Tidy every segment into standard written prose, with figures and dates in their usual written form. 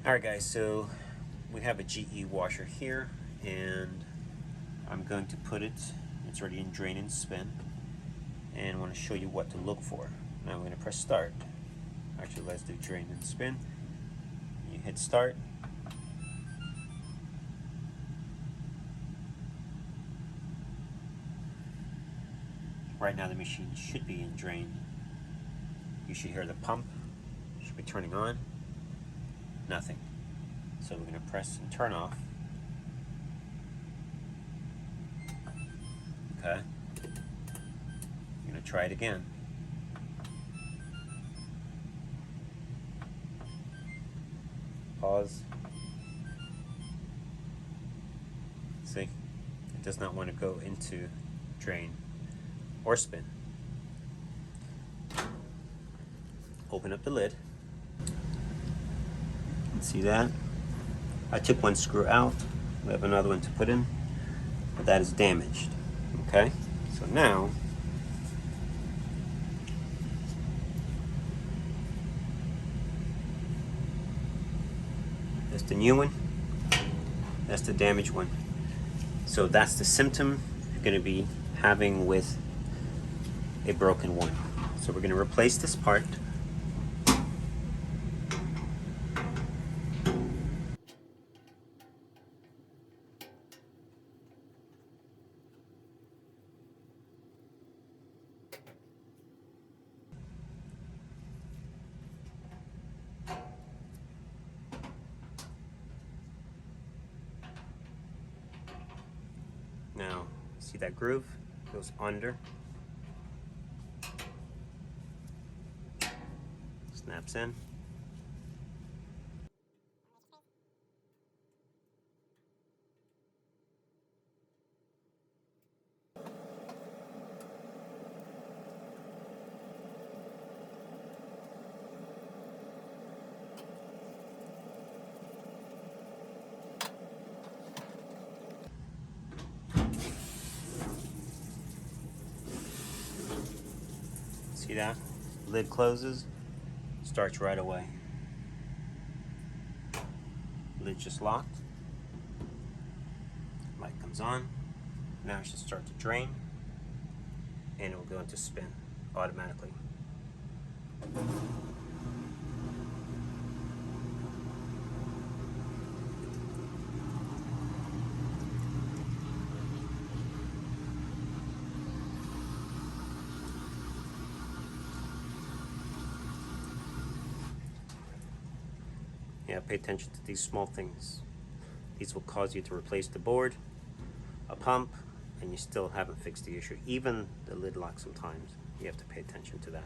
Alright guys, so we have a GE washer here, and I'm going to put it's already in drain and spin, and I want to show you what to look for. Now I'm going to press start. Actually, let's do drain and spin. You hit start. Right now the machine should be in drain. You should hear the pump. It should be turning on. Nothing. So we're going to press and turn off. Okay. I'm going to try it again. Pause. See? It does not want to go into drain or spin. Open up the lid. See that? I took one screw out. We have another one to put in, but that is damaged. Okay? So now, that's the new one. That's the damaged one. So that's the symptom you're going to be having with a broken one. So we're going to replace this part. Now, see that groove? Goes under. Snaps in. See that? Lid closes, starts right away. Lid just locked. Light comes on. Now it should start to drain, and it will go into spin automatically. Yeah, pay attention to these small things. These will cause you to replace the board, a pump, and you still haven't fixed the issue. Even the lid lock sometimes, you have to pay attention to that.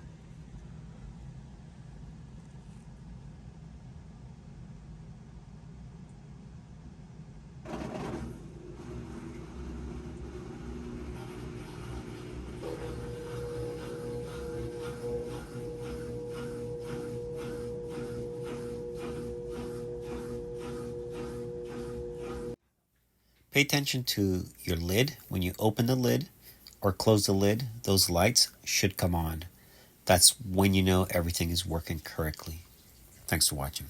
Pay attention to your lid. When you open the lid or close the lid, those lights should come on. That's when you know everything is working correctly. Thanks for watching.